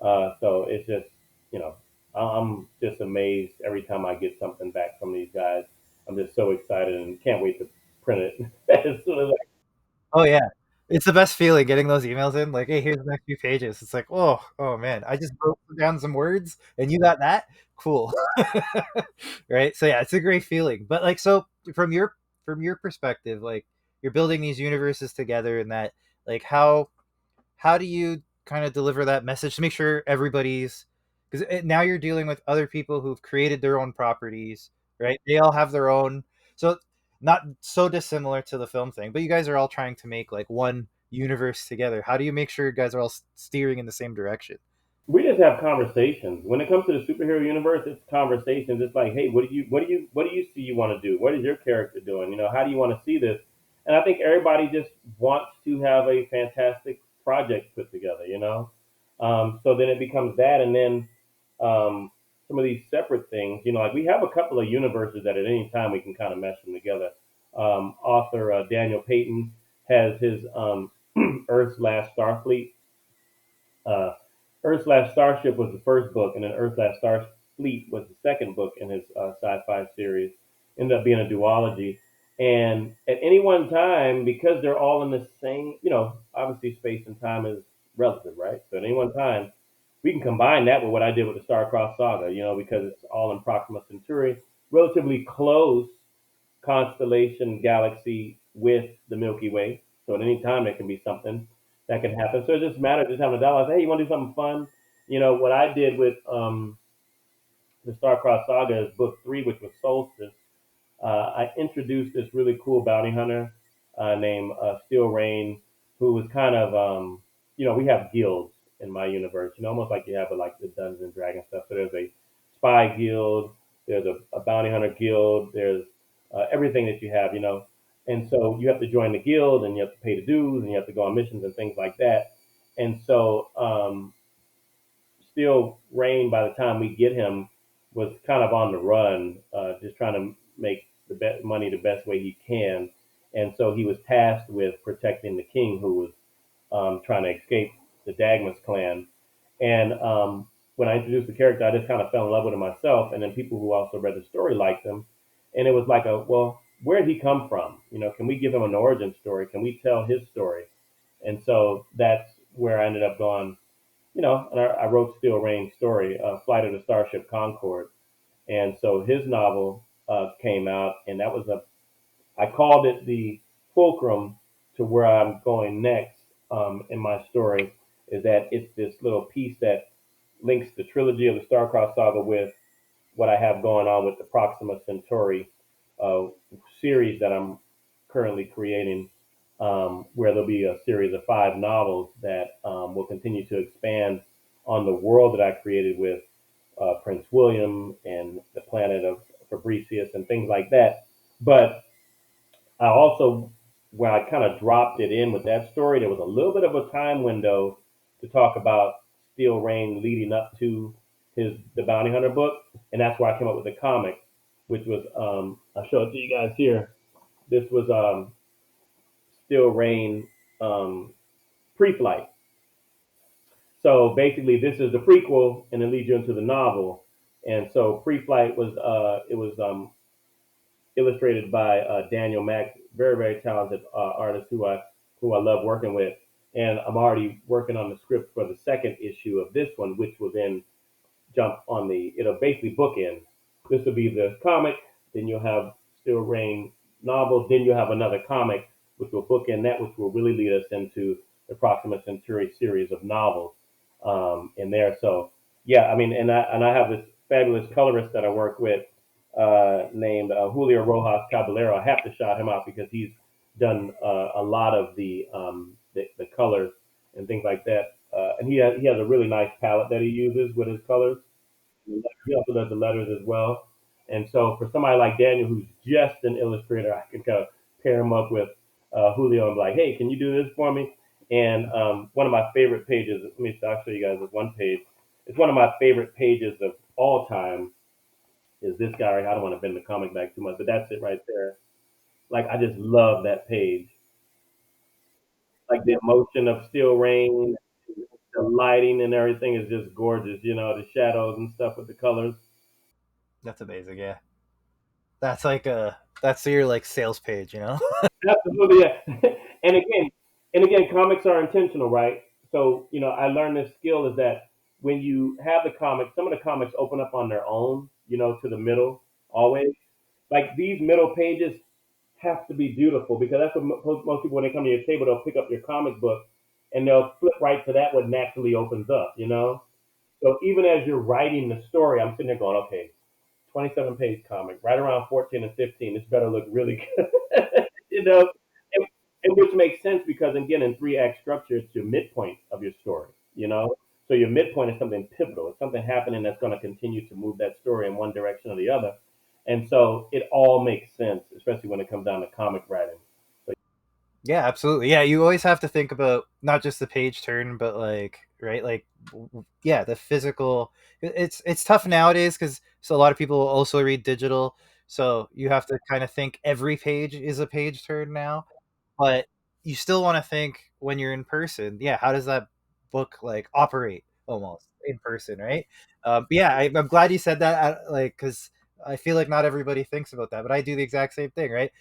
So it's just, you know, I'm just amazed every time I get something back from these guys. I'm just so excited and can't wait to print it as soon as Oh yeah. It's the best feeling getting those emails in, like, "Hey, here's the next few pages." It's like, "Oh, oh man, I just wrote down some words and you got that? Cool." Right? So yeah, it's a great feeling. But like so from your perspective, like you're building these universes together and that like how do you kind of deliver that message to make sure everybody's because now you're dealing with other people who've created their own properties, right? They all have their own, so not so dissimilar to the film thing, but you guys are all trying to make like one universe together. How do you make sure you guys are all steering in the same direction? we just have conversations. When it comes to the superhero universe, it's conversations. It's like, hey, what do you see you want to do? What is your character doing? How do you want to see this? And I think everybody just wants to have a fantastic project put together. So then it becomes that, and then some of these separate things. Like we have a couple of universes that at any time we can kind of mesh them together. Author Daniel Payton has his Earth's Last Starfleet. Uh, Earth Slash Starship was the first book, and then Earth Slash Starfleet was the second book in his sci-fi series. Ended up being a duology, and at any one time, because they're all in the same, obviously space and time is relative, right? So at any one time, we can combine that with what I did with the Star-Crossed Saga, because it's all in Proxima Centauri, relatively close constellation galaxy with the Milky Way. So at any time, there can be something that can happen. So it just matters just having a dialogue. Hey, you want to do something fun? What I did with the Star-Crossed Saga is book 3, which was Solstice. I introduced this really cool bounty hunter named Steel Rain, who was kind of, we have guilds in my universe, almost like you have like the Dungeons and Dragons stuff. So there's a spy guild, there's a bounty hunter guild, there's everything that you have, And so you have to join the guild and you have to pay the dues and you have to go on missions and things like that. And so Steel Rain, by the time we get him, was kind of on the run, just trying to make the money the best way he can. And so he was tasked with protecting the king, who was trying to escape the Dagmas clan. And when I introduced the character, I just kind of fell in love with him myself. And then people who also read the story liked him. And it was like, well, where did he come from? Can we give him an origin story? Can we tell his story? And so that's where I ended up going, and I wrote Steel Rain's story, Flight of the Starship Concorde. And so his novel came out, and I called it the fulcrum to where I'm going next in my story, is that it's this little piece that links the trilogy of the Star-Crossed Saga with what I have going on with the Proxima Centauri uh, series that I'm currently creating, where there'll be a series of 5 novels that will continue to expand on the world that I created with Prince William and the planet of Fabricius and things like that. But I also, when I kind of dropped it in with that story, there was a little bit of a time window to talk about Steel Rain leading up to the Bounty Hunter book, and that's why I came up with the comic, which was I'll show it to you guys here. This was Steel Rain pre-flight. So basically, this is the prequel, and it leads you into the novel. And so pre-flight was it was illustrated by Daniel Mack, very very talented artist who I love working with. And I'm already working on the script for the second issue of this one, which will then jump on the, it'll basically bookend. This will be the comic, then you'll have Still Rain novels, then you'll have another comic, which will bookend that, which will really lead us into the Proxima Centauri series of novels in there. So, yeah, I mean, and I have this fabulous colorist that I work with named Julio Rojas Caballero. I have to shout him out because he's done a lot of the colors and things like that. And he has a really nice palette that he uses with his colors. He also does the letters as well. And so for somebody like Daniel, who's just an illustrator, I can kind of pair him up with Julio and be like, hey, can you do this for me? And one of my favorite pages, I'll show you guys this one page. It's one of my favorite pages of all time is this guy right here. I don't want to bend the comic back too much, but that's it right there. Like, I just love that page. Like the emotion of Still Rain, the lighting and everything is just gorgeous. The shadows and stuff with the colors. That's amazing. Yeah, that's like a that's your like sales page, you know. Absolutely, yeah. and again, comics are intentional, right? So, I learned this skill is that when you have the comics, some of the comics open up on their own, to the middle always. Like these middle pages have to be beautiful because that's what most people when they come to your table, they'll pick up your comic book and they'll flip right to that what naturally opens up. So even as you're writing the story, I'm sitting there going, okay, 27-page comic, right around 14 and 15. This better look really good, you know, and, and which makes sense because again, in three-act structure, it's your midpoint of your story. So your midpoint is something pivotal. It's something happening that's going to continue to move that story in one direction or the other, and so it all makes sense, especially when it comes down to comic writing. So, Yeah, absolutely. Yeah, you always have to think about not just the page turn, but like right, like yeah, the physical. It's tough nowadays because so a lot of people also read digital, so you have to kind of think every page is a page turn now. But you still want to think when you're in person. Yeah, how does that book like operate almost in person, right? But yeah, I'm glad you said that. Like, because I feel like not everybody thinks about that, but I do the exact same thing, right?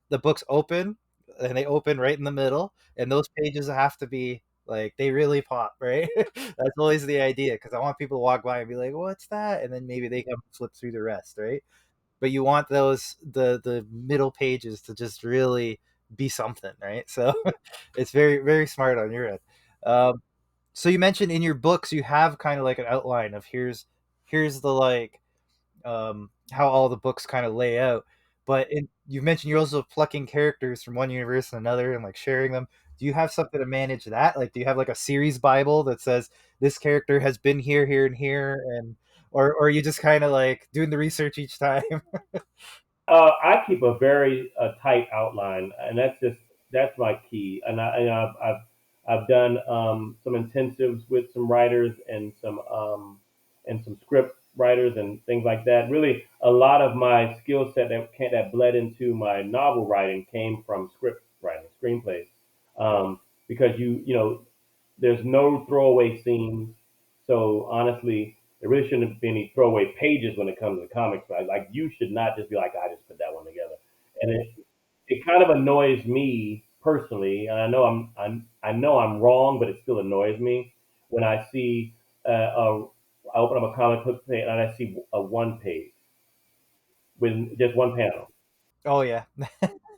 The books open and they open right in the middle, and those pages have to be like they really pop, right? That's always the idea because I want people to walk by and be like, "What's that?" And then maybe they can flip through the rest, right? But you want those the middle pages to just really be something, right? So it's very very smart on your end. Um, so you mentioned in your books you have kind of like an outline of here's the like how all the books kind of lay out. But you've mentioned you're also plucking characters from one universe and another and like sharing them. Do you have something to manage that? Like, do you have like a series Bible that says this character has been here, here, and here, and or are you just kind of like doing the research each time? I keep a very tight outline, and that's my key. And I've done some intensives with some writers and some script writers and things like that. Really, a lot of my skill set that bled into my novel writing came from script writing, screenplays, because there's no throwaway scenes. So honestly, there really shouldn't be any throwaway pages when it comes to comics. Right? Like you should not just be like, I just put that one together. And it kind of annoys me personally, and I know I'm wrong, but it still annoys me when I see I open up a comic book page and I see a one page with just one panel. Oh yeah.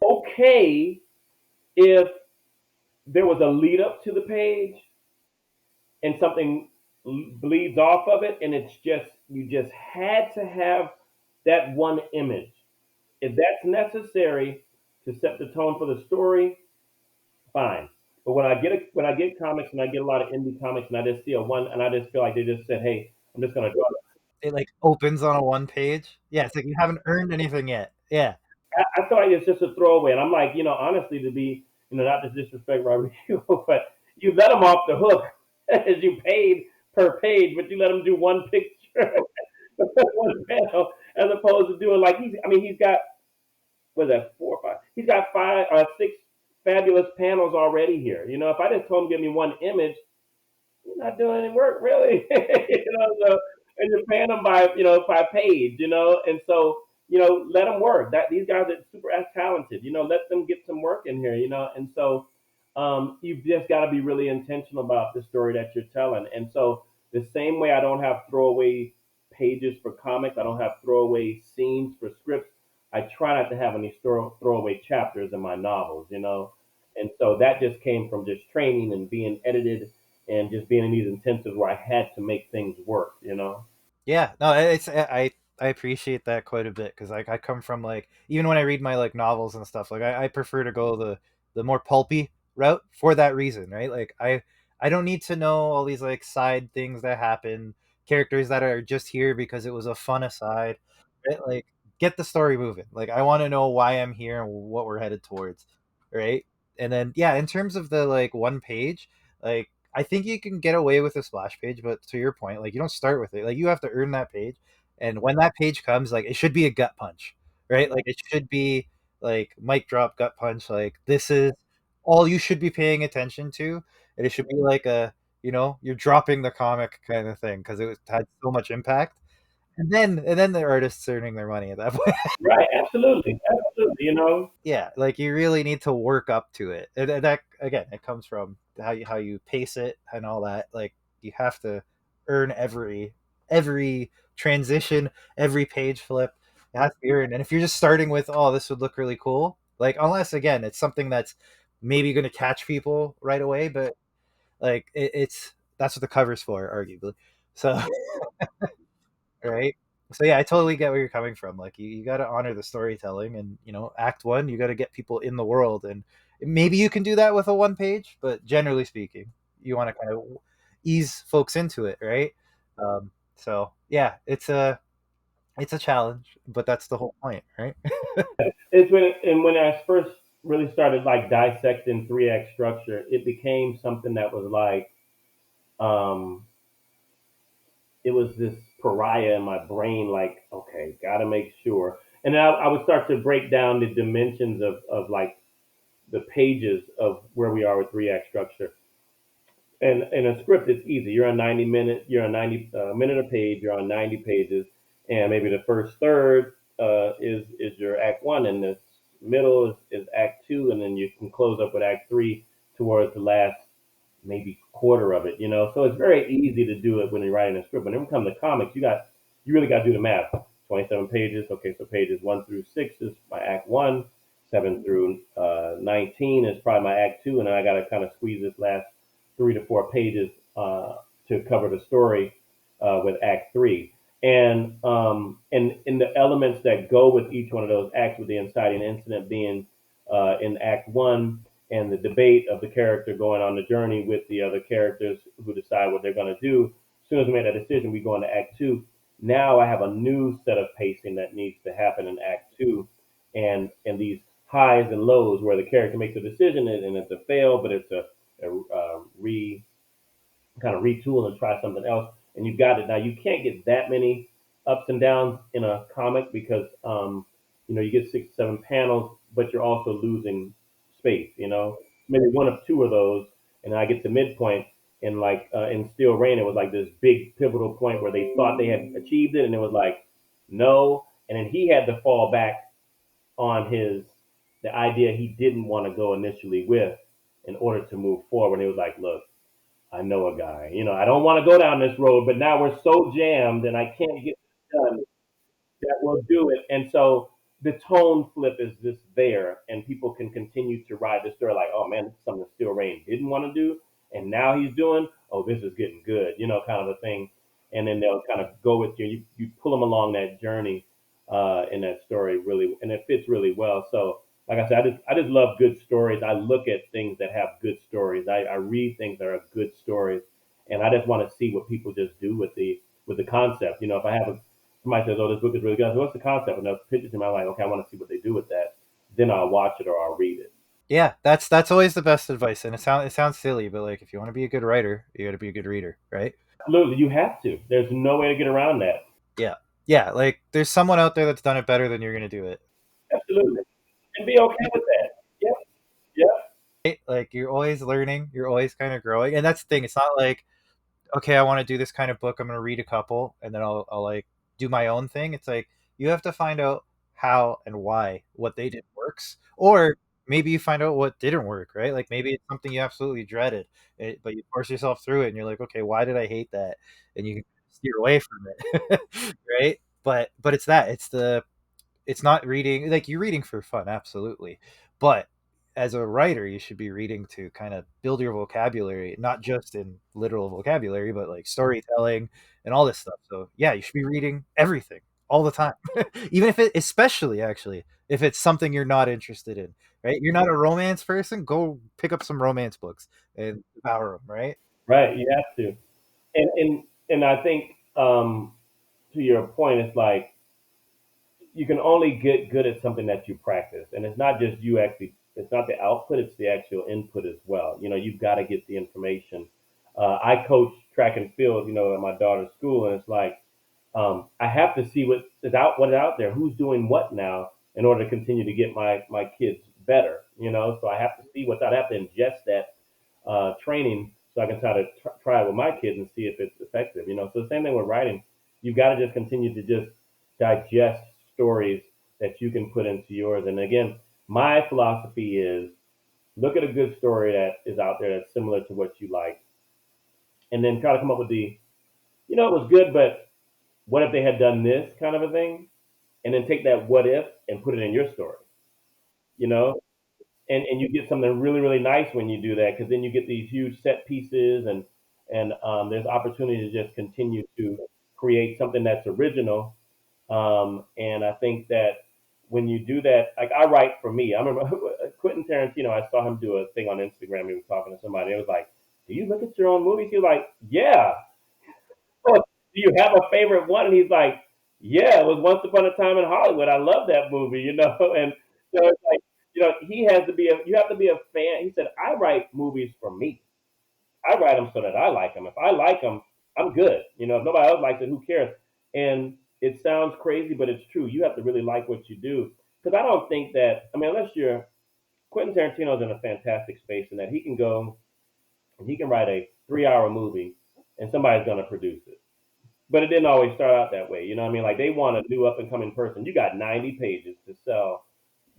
Okay, if there was a lead up to the page and something bleeds off of it, and it's just you just had to have that one image. If that's necessary to set the tone for the story, fine. But when I get comics and I get a lot of indie comics and I just see a one and I just feel like they just said, "Hey, I'm just gonna draw." It like opens on a one page. Yeah, it's like you haven't earned anything yet. Yeah. I feel like it's just a throwaway, and I'm like, honestly, to be, not to disrespect Rodrigo, but you let them off the hook as you paid per page, but you let them do one picture, one panel, as opposed to doing like he's got was that 4 or 5? He's got 5 or 6 fabulous panels already here. If I just told him give me one image, you're not doing any work really. So, and you're paying them by page. And so let them work. That these guys are super talented. Let them get some work in here. And so you've just got to be really intentional about the story that you're telling. And so the same way I don't have throwaway pages for comics, I don't have throwaway scenes for scripts. I try not to have any throwaway chapters in my novels. And so that just came from just training and being edited and just being in these intensives where I had to make things work. Yeah, no, it's I appreciate that quite a bit because like I come from like even when I read my like novels and stuff like I prefer to go the more pulpy route for that reason, right? Like I don't need to know all these like side things that happen, characters that are just here because it was a fun aside, right? Like get the story moving. Like I want to know why I'm here and what we're headed towards, right? And then yeah, in terms of the like one page, like I think you can get away with a splash page, but to your point, like you don't start with it. Like you have to earn that page. And when that page comes, like it should be a gut punch, right? Like it should be like mic drop gut punch. Like this is all you should be paying attention to. And it should be like you're dropping the comic kind of thing because it had so much impact. And then the artists earning their money at that point. Right, absolutely, absolutely. Yeah, like you really need to work up to it. And that again, it comes from how you pace it and all that. Like you have to earn every transition, every page flip. It has to be earned. And if you're just starting with, oh, this would look really cool, like unless again it's something that's maybe going to catch people right away, but like it's that's what the cover's for, arguably. So right? So yeah, I totally get where you're coming from. Like you got to honor the storytelling, and Act One, you got to get people in the world, and maybe you can do that with a one page, but generally speaking, you want to kind of ease folks into it, right? So yeah, it's a challenge, but that's the whole point, right? It's when I first really started like dissecting 3 act structure, it became something that was like um, it was this pariah in my brain. Like, okay, got to make sure. And then I would start to break down the dimensions of like the pages of where we are with 3 act structure. And in a script, it's easy. You're on 90 minute a page. You're on 90 pages, and maybe the first third is your act one, and the middle is act two, and then you can close up with act three towards the last maybe quarter of it. So it's very easy to do it when you're writing a script. When it comes to comics, you really got to do the math. 27 pages. Okay, so pages 1 through 6 is my act one. 7 through 19 is probably my act two, and then I got to kind of squeeze this last 3 to 4 pages to cover the story with Act Three, and in the elements that go with each one of those acts, with the inciting incident being in Act One, and the debate of the character going on the journey with the other characters who decide what they're going to do. As soon as we make that decision, we go into Act Two. Now I have a new set of pacing that needs to happen in Act Two, and these highs and lows where the character makes a decision and it's a fail, but it's a re kind of retool and try something else, and you've got it. Now you can't get that many ups and downs in a comic because you get 6 7 panels, but you're also losing space. Maybe one of two of those, and I get to midpoint. And like in Steel Rain, it was like this big pivotal point where they thought they had achieved it, and it was like no, and then he had to fall back on the idea he didn't want to go initially with in order to move forward. And he was like, look, I know a guy. I don't want to go down this road, but now we're so jammed and I can't get it done that will do it. And so the tone flip is just there, and people can continue to ride the story like, oh man, this is something Steel Rain didn't want to do, and now he's doing. Oh, this is getting good, kind of a thing. And then they'll kind of go with you. You pull them along that journey in that story really, and it fits really well. So, like I said, I just love good stories. I look at things that have good stories. I read things that are good stories, and I just want to see what people just do with the concept. If I have somebody says, "Oh, this book is really good," I say, "What's the concept?" And they'll pitch it to me. I'm like, "Okay, I want to see what they do with that." Then I'll watch it or I'll read it. Yeah, that's always the best advice, and it sounds silly, but like if you want to be a good writer, you got to be a good reader, right? Absolutely, you have to. There's no way to get around that. Yeah, yeah. Like there's someone out there that's done it better than you're gonna do it. Absolutely, and be okay with that. Yep, yep. Right? Like you're always learning, you're always kind of growing, and that's the thing. It's not like okay, I want to do this kind of book. I'm gonna read a couple, and then I'll like do my own thing. It's like you have to find out how and why what they did works, or maybe you find out what didn't work, right? Like maybe it's something you absolutely dreaded, but you force yourself through it, and you're like, okay, why did I hate that? And you can steer away from it, right? But it's not reading like you're reading for fun, absolutely, but as a writer you should be reading to kind of build your vocabulary, not just in literal vocabulary but like storytelling and all this stuff. So yeah, you should be reading everything all the time, even if it, especially actually if it's something you're not interested in, right? You're not a romance person, go pick up some romance books and devour them, right? Right, you have to. And I think to your point, it's like you can only get good at something that you practice, and it's not just you actually. It's not the output; it's the actual input as well. You know, you've got to get the information. I coach track and field, at my daughter's school, and it's like I have to see what is out there, who's doing what now, in order to continue to get my kids better. So I have to see what's out. I have to ingest that training so I can try to try it with my kids and see if it's effective. So the same thing with writing. You've got to just continue to just digest stories that you can put into yours. And again, my philosophy is look at a good story that is out there that's similar to what you like, and then try to come up with it was good, but what if they had done this kind of a thing? And then take that what if and put it in your story, you know? And you get something really, really nice when you do that because then you get these huge set pieces and there's opportunity to just continue to create something that's original. And I think that when you do that, like I write for me. I remember Quentin Tarantino. I saw him do a thing on Instagram. He was talking to somebody. It was like, "Do you look at your own movies?" He was like, "Yeah." "Oh, do you have a favorite one?" And he's like, "Yeah, it was Once Upon a Time in Hollywood. I love that movie." And so it's like, he has to be you have to be a fan. He said, "I write movies for me. I write them so that I like them. If I like them, I'm good. If nobody else likes it, who cares?" And it sounds crazy, but it's true. You have to really like what you do. Because I don't think that, I mean, unless you're Quentin Tarantino's in a fantastic space in that he can go and he can write a 3 hour movie and somebody's going to produce it. But it didn't always start out that way. You know what I mean? Like they want a new up and coming person. You got 90 pages to sell.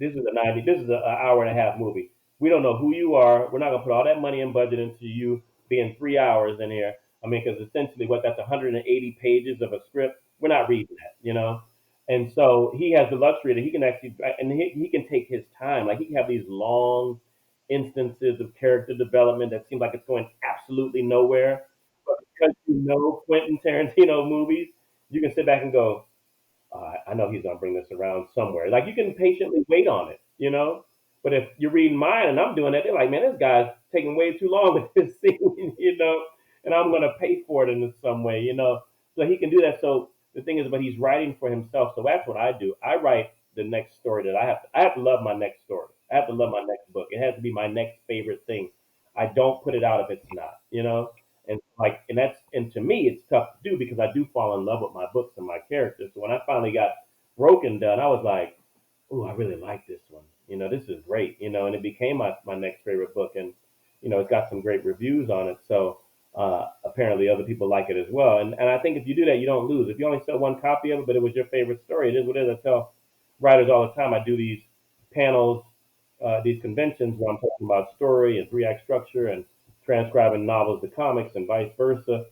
This is an hour and a half movie. We don't know who you are. We're not gonna put all that money and budget into you being 3 hours in here. I mean, because essentially that's 180 pages of a script. We're not reading that. And so he has the luxury that he can actually, and he can take his time. Like he can have these long instances of character development that seem like it's going absolutely nowhere. But because Quentin Tarantino movies, you can sit back and go, I know he's gonna bring this around somewhere. Like you can patiently wait on it. But if you're reading mine and I'm doing that, they're like, man, this guy's taking way too long with this scene. And I'm gonna pay for it in some way. So he can do that. So the thing is, but he's writing for himself. So that's what I do. I write the next story that I have. I have to love my next story. I have to love my next book. It has to be my next favorite thing. I don't put it out if it's not. And to me it's tough to do because I do fall in love with my books and my characters. So when I finally got Broken done, I was like, "Oh, I really like this one. This is great." And it became my next favorite book, and it's got some great reviews on it. So apparently other people like it as well. And I think if you do that, you don't lose. If you only sell one copy of it, but it was your favorite story, it is what it is. I tell writers all the time. I do these panels, these conventions where I'm talking about story and 3 act structure and transcribing novels to comics and vice versa.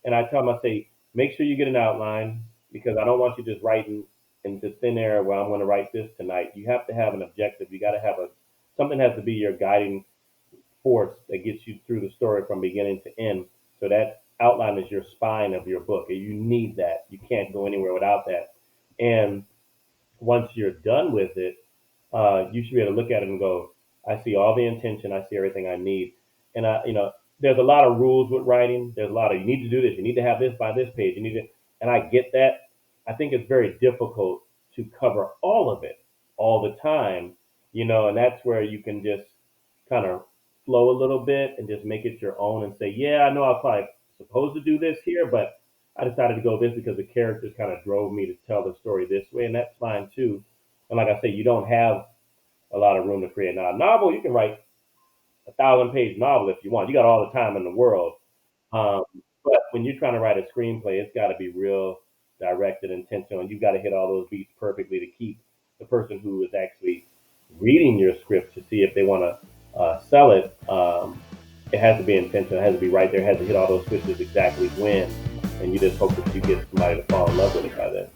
And I tell them, I say, make sure you get an outline because I don't want you just writing into thin air where I'm going to write this tonight. You have to have an objective. You got to have something has to be your guiding force that gets you through the story from beginning to end. So that outline is your spine of your book. And you need that. You can't go anywhere without that. And once you're done with it, you should be able to look at it and go, I see all the intention, I see everything I need. And there's a lot of rules with writing. There's a lot of you need to do this, you need to have this by this page, and I get that. I think it's very difficult to cover all of it all the time, and that's where you can just kind of flow a little bit and just make it your own and say, yeah, I know I was probably supposed to do this here, but I decided to go this because the characters kind of drove me to tell the story this way, and that's fine too. And like I say, you don't have a lot of room to create. Now, a novel, you can write 1,000-page novel if you want. You got all the time in the world. Um, but when you're trying to write a screenplay, it's got to be real directed, intentional, and you've got to hit all those beats perfectly to keep the person who is actually reading your script to see if they want to sell it, it has to be intentional. It has to be right there. It has to hit all those switches exactly when, and you just hope that you get somebody to fall in love with it by then.